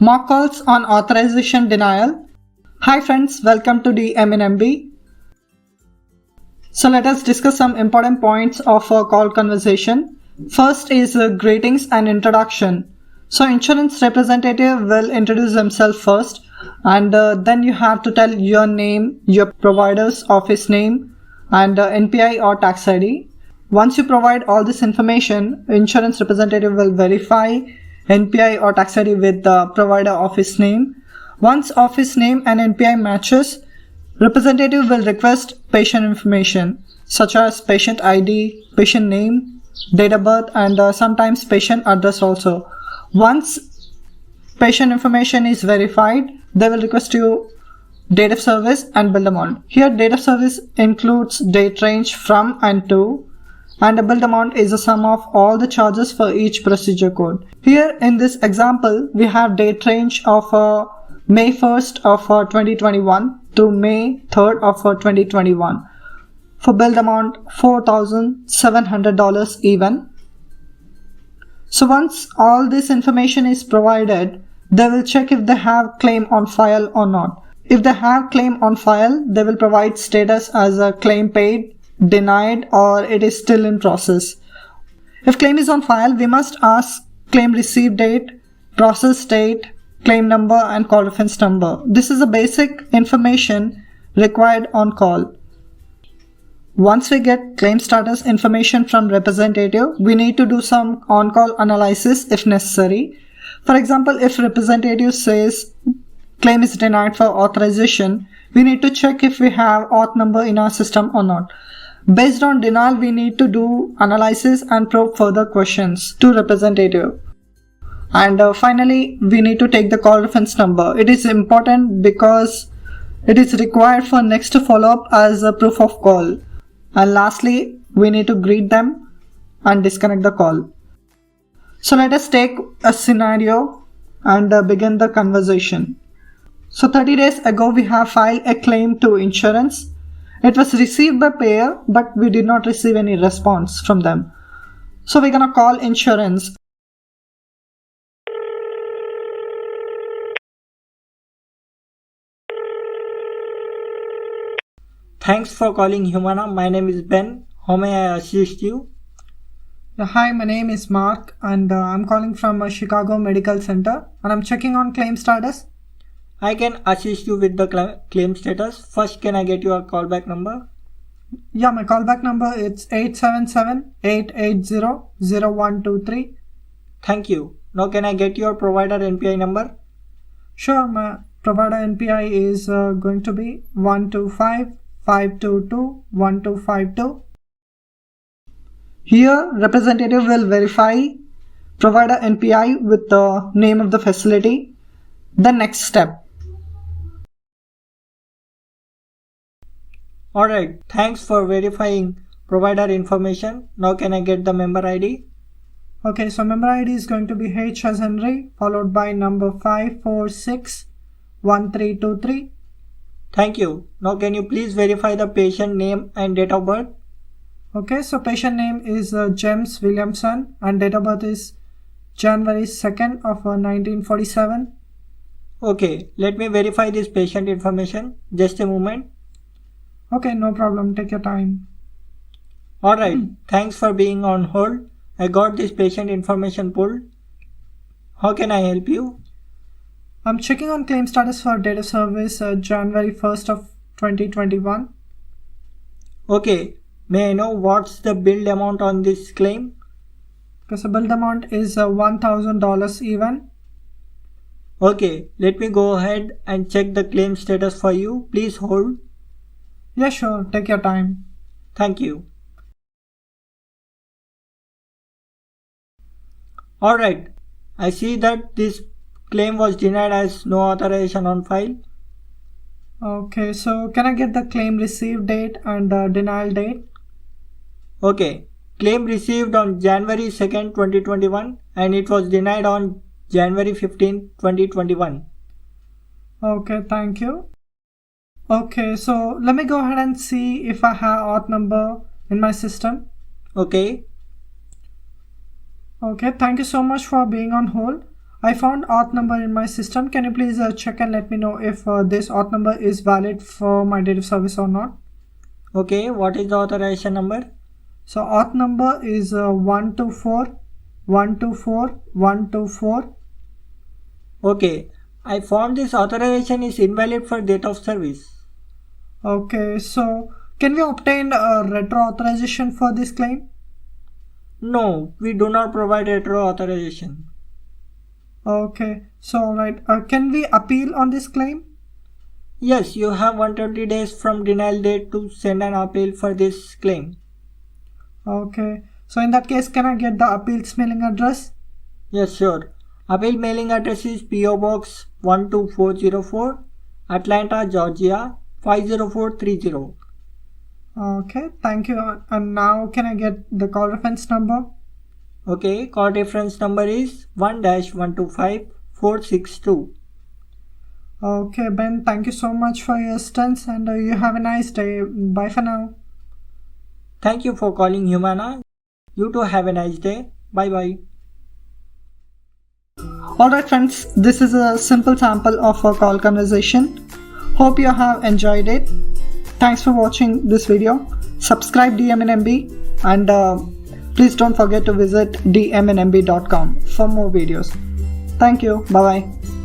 Mock calls on authorization denial. Hi friends, welcome to the MNMB. So let us discuss some important points of a call conversation. First is greetings and introduction. So insurance representative will introduce themselves first, and then you have to tell your name, your provider's office name, and NPI or tax ID. Once you provide all this information, insurance representative will verify NPI or tax ID with the provider office name. Once office name and NPI matches, representative will request patient information such as patient ID, patient name, date of birth, and sometimes patient address also. Once patient information is verified, they will request you date of service and bill amount. Here date of service includes date range from and to, and the bill amount is the sum of all the charges for each procedure code. Here in this example, we have date range of May 1st of 2021 to May 3rd of 2021. For bill amount $4,700 even. So once all this information is provided, they will check if they have claim on file or not. If they have claim on file, they will provide status as a claim paid, denied, or it is still in process. If claim is on file, we must ask claim receive date, process date, claim number, and call reference number. This is the basic information required on call. Once we get claim status information from representative, we need to do some on-call analysis if necessary. For example, if representative says claim is denied for authorization, we need to check if we have auth number in our system or not. Based on denial, we need to do analysis and probe further questions to representative. And finally, we need to take the call reference number. It is important because it is required for next follow-up as a proof of call. And lastly, we need to greet them and disconnect the call. So let us take a scenario and begin the conversation. So 30 days ago, we have filed a claim to insurance. It was received by payer, but we did not receive any response from them. So we're gonna call insurance. Thanks for calling Humana. My name is Ben. How may I assist you? Hi, my name is Mark, and I'm calling from Chicago Medical Center, and I'm checking on claim status. I can assist you with the claim status. First, can I get your callback number? Yeah, my callback number is 877-880-0123. Thank you. Now can I get your provider NPI number? Sure, my provider NPI is going to be 125-522-1252. Here, representative will verify provider NPI with the name of the facility. The next step. Alright, thanks for verifying provider information. Now can I get the member ID? Okay, so member ID is going to be H as Henry followed by number 5461323. Thank you. Now can you please verify the patient name and date of birth? Okay, so patient name is James Williamson and date of birth is January 2nd of 1947. Okay, let me verify this patient information. Just a moment. Okay, no problem. Take your time. Alright, thanks for being on hold. I got this patient information pulled. How can I help you? I'm checking on claim status for date of service January 1st of 2021. Okay, may I know what's the billed amount on this claim? Okay, so billed amount is $1,000 even. Okay, let me go ahead and check the claim status for you. Please hold. Yeah, sure. Take your time. Thank you. Alright, I see that this claim was denied as no authorization on file. Okay, so can I get the claim received date and denial date? Okay, claim received on January 2nd, 2021 and it was denied on January 15, 2021. Okay, thank you. Okay, so let me go ahead and see if I have auth number in my system. Okay. Okay, thank you so much for being on hold. I found auth number in my system. Can you please check and let me know if this auth number is valid for my date of service or not? Okay, what is the authorization number? So auth number is 124 124 124. Okay, I found this authorization is invalid for date of service. Okay, so can we obtain a retro authorization for this claim? No, we do not provide retro authorization. Okay, so alright, can we appeal on this claim? Yes, you have 120 days from denial date to send an appeal for this claim. Okay, so in that case, can I get the appeals mailing address? Yes, sure. Appeal mailing address is PO Box 12404, Atlanta, Georgia 50430. Okay, thank you. And now can I get the call reference number? Okay, call reference number is 1-125462. Okay, Ben, thank you so much for your assistance and you have a nice day. Bye for now. Thank you for calling Humana. You too have a nice day. Bye bye. Alright friends, this is a simple sample of a call conversation. Hope you have enjoyed it. Thanks for watching this video. Subscribe DMNMB and please don't forget to visit dmnmb.com for more videos. Thank you. Bye bye.